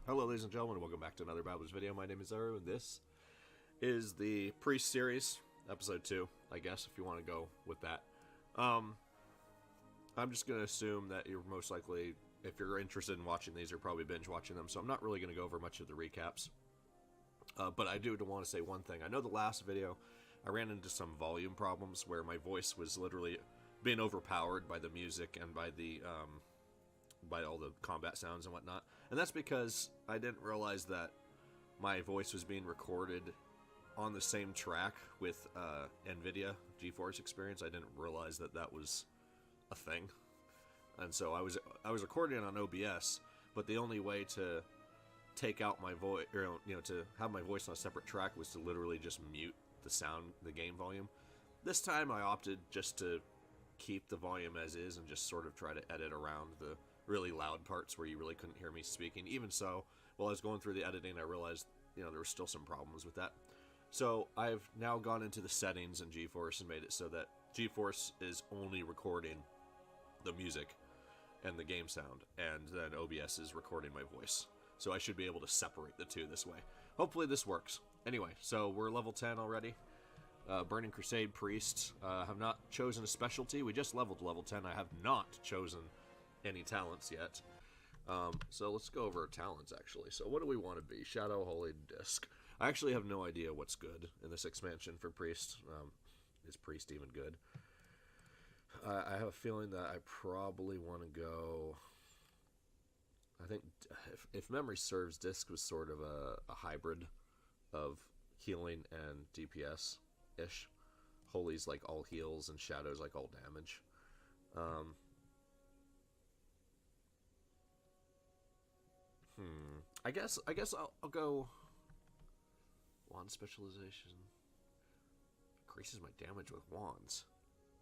Hello ladies and gentlemen, welcome back to another Babblers video. My name is Aru, and this is the Priest series, episode 2, I guess, if you want to go with that. I'm just going to assume that you're most likely, if you're interested in watching these, you're probably binge watching them, so I'm not really going to go over much of the recaps. But I do want to say one thing. I know the last video, I ran into some volume problems where my voice was literally being overpowered by the music and by the by all the combat sounds and whatnot. And that's because I didn't realize that my voice was being recorded on the same track with NVIDIA GeForce Experience. I didn't realize that that was a thing. And so I was recording it on OBS, but the only way to take out my voice, or, to have my voice on a separate track was to literally just mute the sound, the game volume. This time I opted just to keep the volume as is and just sort of try to edit around the really loud parts where you really couldn't hear me speaking. Even so, while I was going through the editing, I realized, there were still some problems with that. So I've now gone into the settings in GeForce and made it so that GeForce is only recording the music and the game sound, and then OBS is recording my voice. So I should be able to separate the two this way. Hopefully this works. Anyway, so we're level 10 already. Burning Crusade Priest. Have not chosen a specialty. We just leveled level 10. I have not chosen any talents yet. So let's go over our talents, actually. So what do we want to be? Shadow, Holy, Disc. I actually have no idea what's good in this expansion for Priest. Is Priest even good? I have a feeling that I probably want to go... I think, if memory serves, Disc was sort of a hybrid of healing and DPS-ish. Holy's like all heals and Shadow's like all damage. I guess I'll go wand specialization. Increases my damage with wands.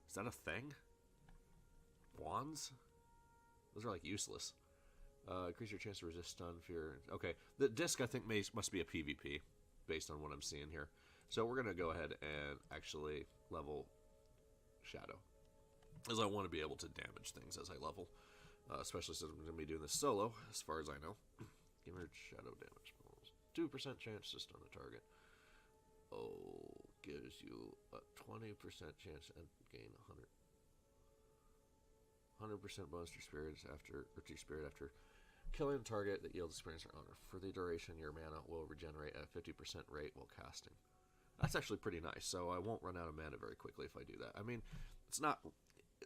Is that a thing? Wands? Those are like useless. Increase your chance to resist stun, fear. Okay, the disc I think must be a PvP based on what I'm seeing here. So we're gonna go ahead and actually level Shadow, as I want to be able to damage things as I level. Especially since I'm going to be doing this solo, as far as I know. Give her shadow damage. 2% chance to stun the target. Oh, gives you a 20% chance and gain 100% bonus to spirits after killing a target that yields experience or honor. For the duration, your mana will regenerate at a 50% rate while casting. That's actually pretty nice, so I won't run out of mana very quickly if I do that. I mean, it's not...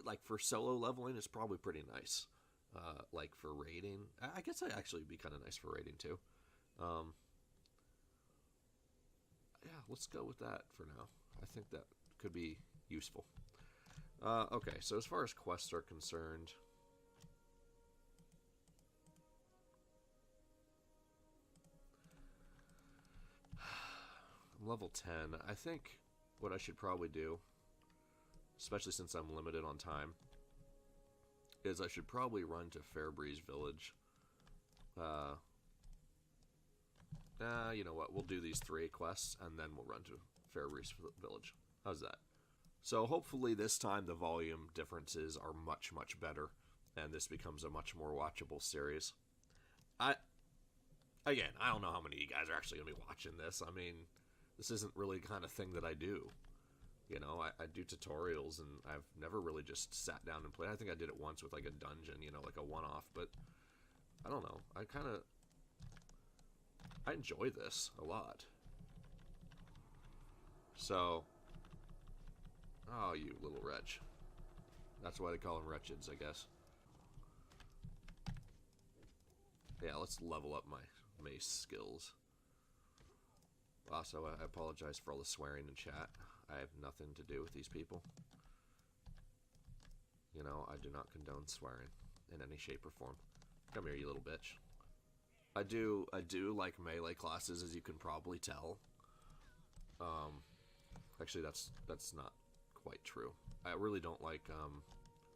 Like, for solo leveling, it's probably pretty nice. Like, for raiding... I guess that'd actually be kind of nice for raiding, too. Yeah, let's go with that for now. I think that could be useful. Okay, so as far as quests are concerned... I'm level 10. I think what I should probably do, especially since I'm limited on time, is I should probably run to Fairbreeze Village. You know what? We'll do these 3 quests, and then we'll run to Fairbreeze Village. How's that? So hopefully this time the volume differences are much, much better, and this becomes a much more watchable series. Again, I don't know how many of you guys are actually going to be watching this. I mean, this isn't really the kind of thing that I do. I do tutorials, and I've never really just sat down and played. I think I did it once with like a dungeon, like a one-off, but I don't know. I enjoy this a lot. So, oh, you little wretch. That's why they call them wretcheds, I guess. Yeah, let's level up my mace skills. Also, I apologize for all the swearing in chat. I have nothing to do with these people. I do not condone swearing in any shape or form. Come here, you little bitch. I do like melee classes, as you can probably tell. Actually, that's not quite true. I really don't like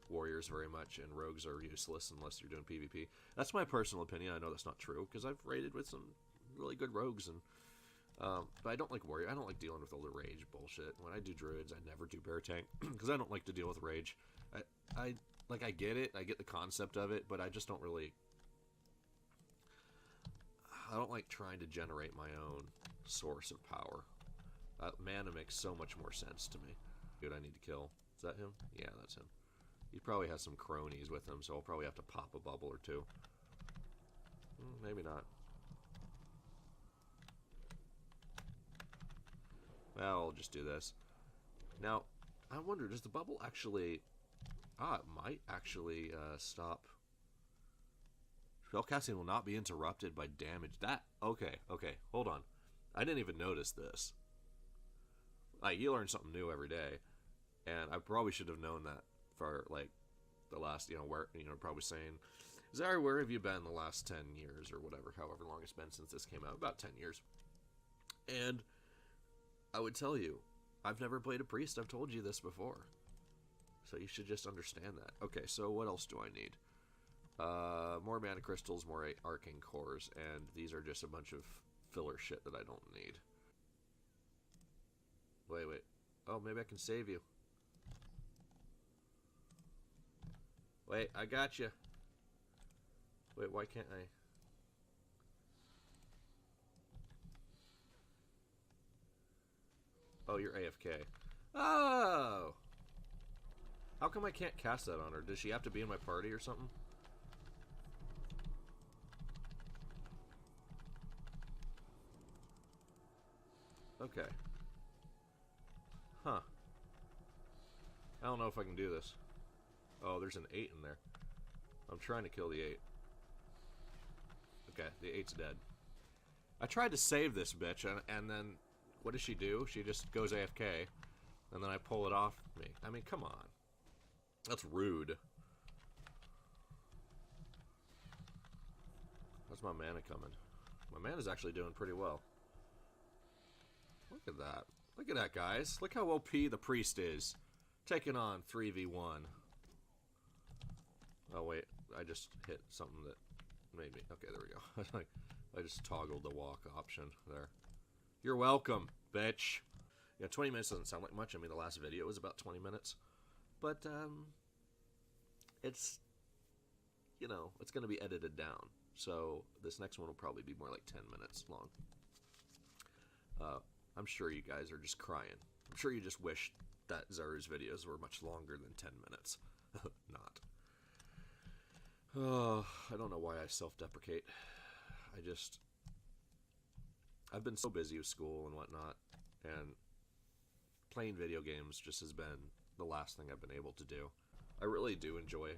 warriors very much, and rogues are useless unless you're doing PvP. That's my personal opinion. I know that's not true, because I've raided with some really good rogues, and but I don't like warrior. I don't like dealing with all the rage bullshit. When I do druids, I never do bear tank, because I don't like to deal with rage. I get it. I get the concept of it, but I just don't really... don't like trying to generate my own source of power. Mana makes so much more sense to me. Dude, I need to kill. Is that him? Yeah, that's him. He probably has some cronies with him, so I'll probably have to pop a bubble or two. Maybe not. Well, I'll just do this. Now, I wonder, does the bubble actually... it might actually stop. Spellcasting will not be interrupted by damage. Okay, hold on. I didn't even notice this. Like, you learn something new every day. And I probably should have known that for, like, the last, probably saying, Zari, where have you been the last 10 years or whatever, however long it's been since this came out? About 10 years. And I would tell you, I've never played a priest. I've told you this before. So you should just understand that. Okay, so what else do I need? More mana crystals, more arcane cores, and these are just a bunch of filler shit that I don't need. Wait. Oh, maybe I can save you. Wait, I got you. Wait, why can't I? Oh, you're AFK. Oh! How come I can't cast that on her? Does she have to be in my party or something? Okay. Huh. I don't know if I can do this. Oh, there's an 8 in there. I'm trying to kill the 8. Okay, the 8's dead. I tried to save this bitch, and then what does she do? She just goes AFK, and then I pull it off me. I mean, come on. That's rude. How's my mana coming? My mana's actually doing pretty well. Look at that. Look at that, guys. Look how OP the priest is. Taking on 3v1. Oh, wait. I just hit something that made me... Okay, there we go. I just toggled the walk option there. You're welcome, bitch. Yeah, 20 minutes doesn't sound like much. I mean, the last video was about 20 minutes. But, it's, it's going to be edited down. So this next one will probably be more like 10 minutes long. I'm sure you guys are just crying. I'm sure you just wish that Zaru's videos were much longer than 10 minutes. Not. Oh, I don't know why I self-deprecate. I've been so busy with school and whatnot, and playing video games just has been the last thing I've been able to do. I really do enjoy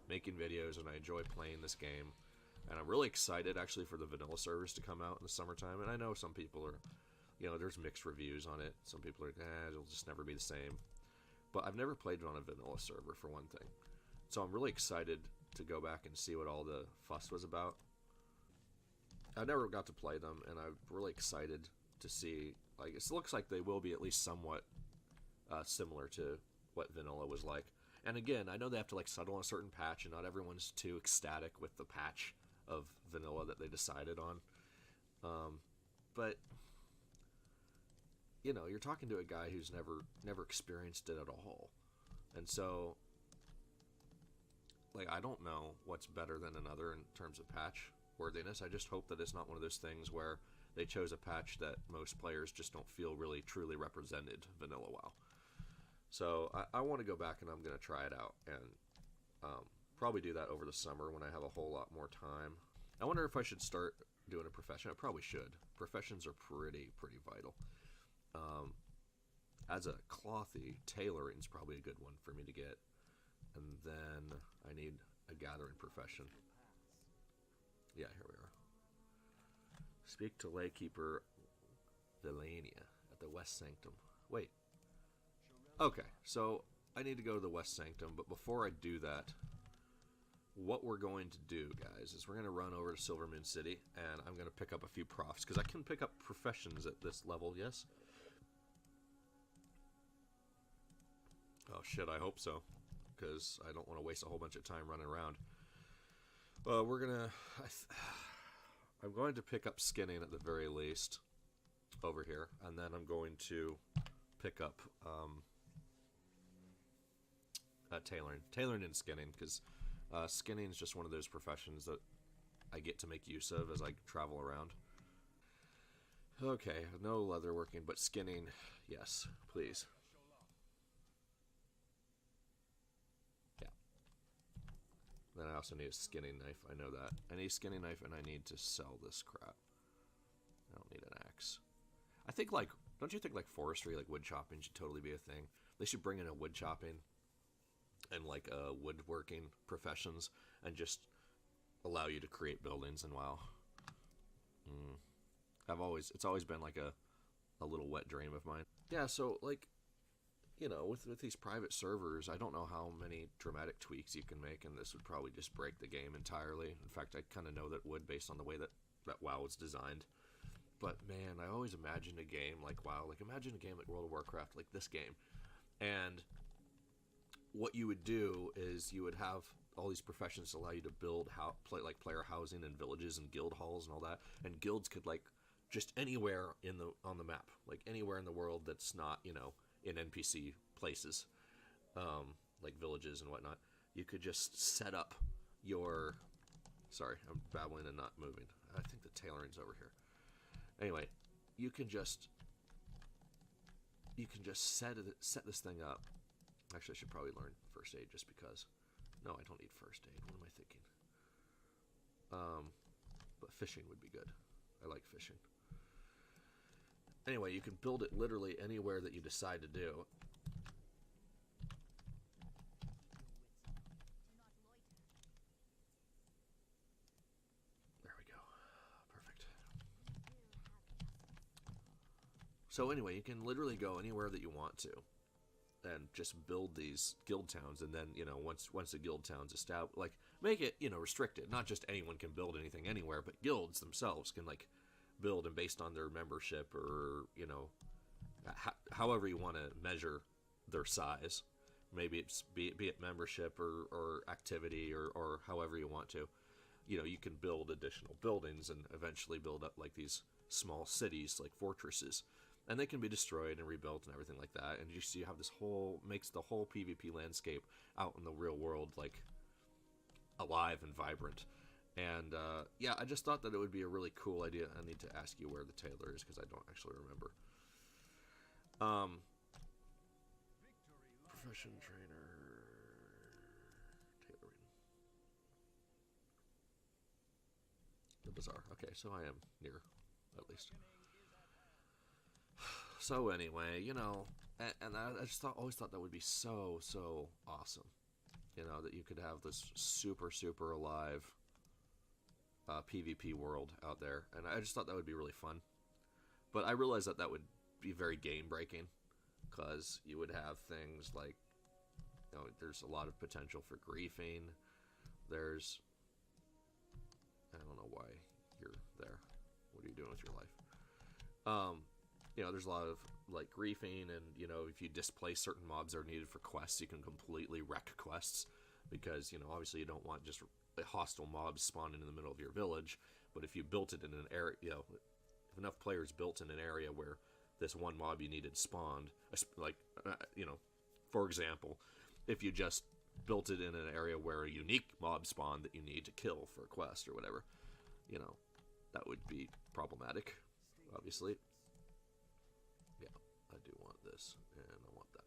making videos, and I enjoy playing this game, and I'm really excited actually for the vanilla servers to come out in the summertime. And I know some people are, there's mixed reviews on it. Some people are it'll just never be the same. But I've never played it on a vanilla server, for one thing, so I'm really excited to go back and see what all the fuss was about. I never got to play them, and I'm really excited to see, like, it looks like they will be at least somewhat similar to what vanilla was like. And again, I know they have to, like, settle on a certain patch, and not everyone's too ecstatic with the patch of vanilla that they decided on. But, you're talking to a guy who's never experienced it at all. And so, like, I don't know what's better than another in terms of patch worthiness. I just hope that it's not one of those things where they chose a patch that most players just don't feel really truly represented vanilla WoW. So I want to go back and I'm going to try it out, and probably do that over the summer when I have a whole lot more time. I wonder if I should start doing a profession. I probably should. Professions are pretty vital. As a clothy, tailoring is probably a good one for me to get. And then I need a gathering profession. Yeah, here we are. Speak to Laykeeper Villania at the West Sanctum. Wait. Okay, so I need to go to the West Sanctum, but before I do that, what we're going to do, guys, is we're going to run over to Silvermoon City, and I'm going to pick up a few profs, because I can pick up professions at this level, yes? Oh shit, I hope so, because I don't want to waste a whole bunch of time running around. Well, we're going to... I'm going to pick up skinning at the very least over here, and then I'm going to pick up tailoring and skinning, because skinning is just one of those professions that I get to make use of as I travel around. Okay, no leather working, but skinning, yes, please. Yeah. Then I also need a skinning knife, I know that. I need a skinning knife and I need to sell this crap. I don't need an axe. I think, like, don't you think, like, forestry, like, wood chopping should totally be a thing? They should bring in a wood chopping and, like, woodworking professions and just allow you to create buildings in WoW. It's always been, like, a little wet dream of mine. Yeah, so, like, you know, with these private servers, I don't know how many dramatic tweaks you can make, and this would probably just break the game entirely. In fact, I kind of know that it would based on the way that WoW was designed. But man, I always imagined a game like WoW. Like, imagine a game like World of Warcraft, like this game. And what you would do is you would have all these professions to allow you to build player housing and villages and guild halls and all that. And guilds could, like, just anywhere on the map, like anywhere in the world that's not, you know, in NPC places, like villages and whatnot. You could just set up your. Sorry, I'm babbling and not moving. I think the tailoring's over here. Anyway, you can just set this thing up. Actually, I should probably learn first aid just because. No, I don't need first aid. What am I thinking? But fishing would be good. I like fishing. Anyway, you can build it literally anywhere that you decide to do. There we go. Perfect. So anyway, you can literally go anywhere that you want to and just build these guild towns, and then, you know, once the guild town's established, like, make it, you know, restricted. Not just anyone can build anything anywhere, but guilds themselves can, like, build, and based on their membership or, you know, however you want to measure their size. Maybe it's be it membership or activity or however you want to. You know, you can build additional buildings and eventually build up, like, these small cities, like fortresses. And they can be destroyed and rebuilt and everything like that. And you see how this makes the whole PvP landscape out in the real world, like, alive and vibrant. And, yeah, I just thought that it would be a really cool idea. I need to ask you where the tailor is because I don't actually remember. Profession trainer. Tailoring. The bazaar. Okay, so I am near, at least. So anyway, you know, and I just always thought that would be so awesome. You know, that you could have this super alive PvP world out there, and I just thought that would be really fun. But I realized that would be very game breaking, because you would have things like, you know, there's a lot of potential for griefing. There's, I don't know why you're there. What are you doing with your life? You know, there's a lot of, like, griefing, and, you know, if you displace certain mobs that are needed for quests, you can completely wreck quests, because, you know, obviously you don't want just hostile mobs spawning in the middle of your village. But if you built it in an area, you know, if enough players built in an area where this one mob you needed spawned, like, you know, for example, if you just built it in an area where a unique mob spawned that you need to kill for a quest or whatever, you know, that would be problematic, obviously. Yeah, I do want this, and I want that.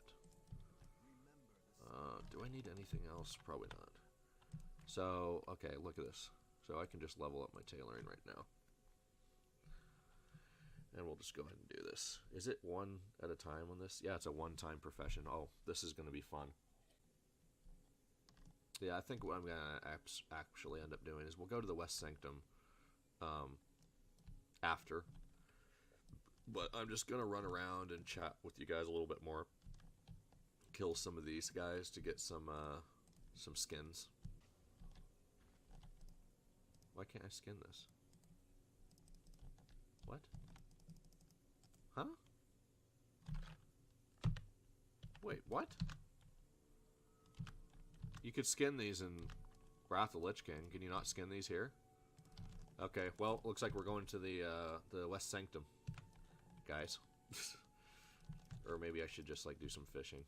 Do I need anything else? Probably not. So, okay, look at this. So I can just level up my tailoring right now. And we'll just go ahead and do this. Is it one at a time on this? Yeah, it's a one-time profession. Oh, this is going to be fun. Yeah, I think what I'm going to actually end up doing is we'll go to the West Sanctum after. But I'm just going to run around and chat with you guys a little bit more. Kill some of these guys to get some skins. Why can't I skin this? What? Huh? Wait, what? You could skin these in Wrath of the Lich King. Can you not skin these here? Okay, well, looks like we're going to the West Sanctum, guys. Or maybe I should just, like, do some fishing.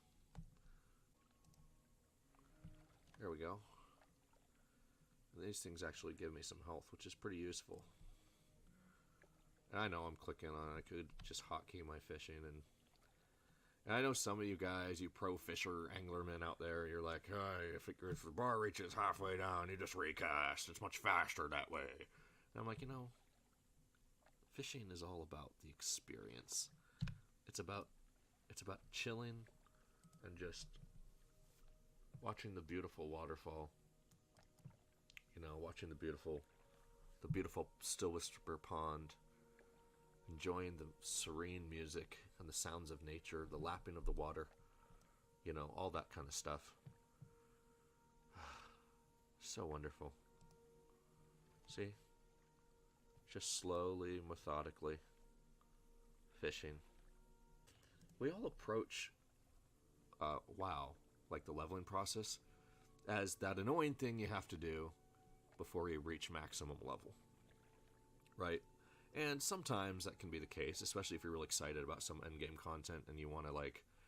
There we go. These things actually give me some health, which is pretty useful. And I know I'm clicking on it. I could just hotkey my fishing. And I know some of you guys, you pro fisher anglermen out there, you're like, hey, if the bar reaches halfway down, you just recast. It's much faster that way. And I'm like, fishing is all about the experience. It's about chilling and just watching the beautiful waterfall. Watching the beautiful still whisper pond, enjoying the serene music and the sounds of nature, the lapping of the water, all that kind of stuff. So wonderful. See? Just slowly, methodically fishing. We all approach WoW, like the leveling process, as that annoying thing you have to do before you reach maximum level, right? And sometimes that can be the case, especially if you're really excited about some endgame content and you want to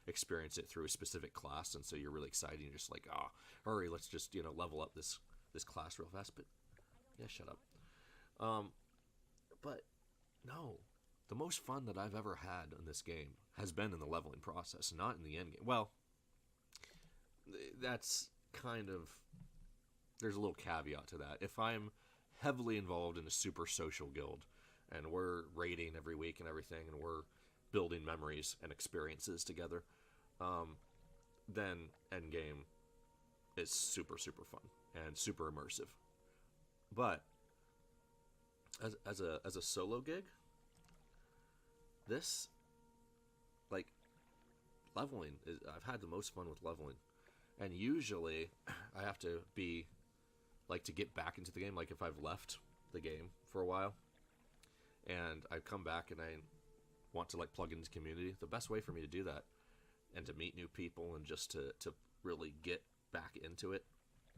experience it through a specific class, and so you're really excited and you're just like, hurry, let's just level up this class real fast. But yeah, shut up. But no, the most fun that I've ever had in this game has been in the leveling process, not in the endgame. Well, that's kind of, there's a little caveat to that. If I'm heavily involved in a super social guild and we're raiding every week and everything and we're building memories and experiences together, then endgame is super, super fun and super immersive. But as a solo gig, this, leveling is, I've had the most fun with leveling. And usually I have to be to get back into the game, if I've left the game for a while and I come back and I want to plug into community, the best way for me to do that and to meet new people and just to really get back into it,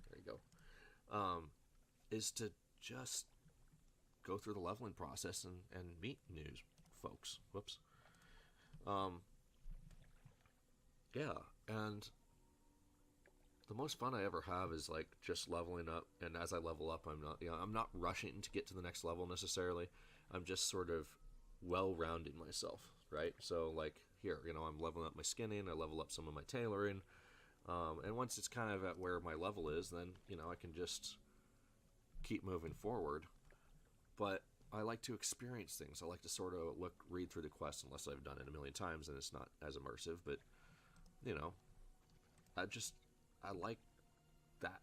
there you go, is to just go through the leveling process and meet new folks. Whoops. Yeah, and the most fun I ever have is just leveling up, and as I level up, I'm not rushing to get to the next level necessarily. I'm just sort of well-rounding myself, right? So here, I'm leveling up my skinning, I level up some of my tailoring, and once it's kind of at where my level is, then I can just keep moving forward. But I like to experience things. I like to sort of read through the quest, unless I've done it a million times and it's not as immersive. But I like that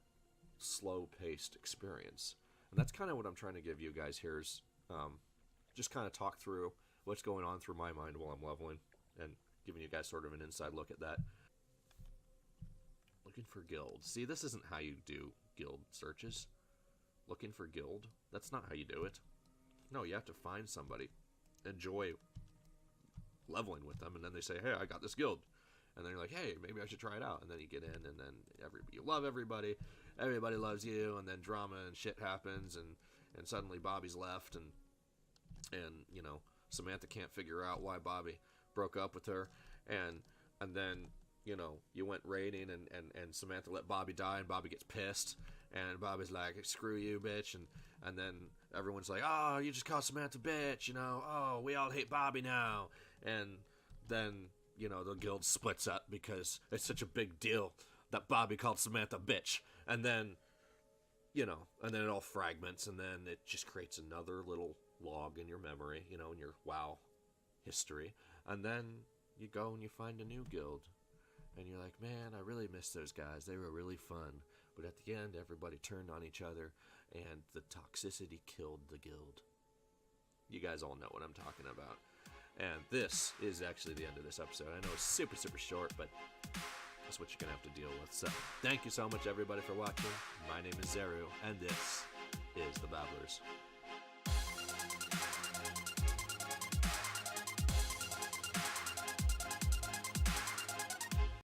slow-paced experience. And that's kind of what I'm trying to give you guys here is just kind of talk through what's going on through my mind while I'm leveling and giving you guys sort of an inside look at that. Looking for guild. See, this isn't how you do guild searches. Looking for guild. That's not how you do it. No, you have to find somebody, enjoy leveling with them, and then they say, hey, I got this guild. And then you're like, hey, maybe I should try it out. And then you get in, and then you love everybody. Everybody loves you, and then drama and shit happens, and suddenly Bobby's left, and Samantha can't figure out why Bobby broke up with her. And then, you went raiding, and Samantha let Bobby die, and Bobby gets pissed. And Bobby's like, screw you, bitch. And then everyone's like, oh, you just called Samantha bitch, oh, we all hate Bobby now. And then, the guild splits up because it's such a big deal that Bobby called Samantha bitch. And then, and then it all fragments, and then it just creates another little log in your memory, in your WoW history. And then you go and you find a new guild. And you're like, man, I really miss those guys. They were really fun. But at the end, everybody turned on each other, and the toxicity killed the guild. You guys all know what I'm talking about. And this is actually the end of this episode. I know it's super, super short, but that's what you're going to have to deal with. So, thank you so much, everybody, for watching. My name is Zeru, and this is the Babblers.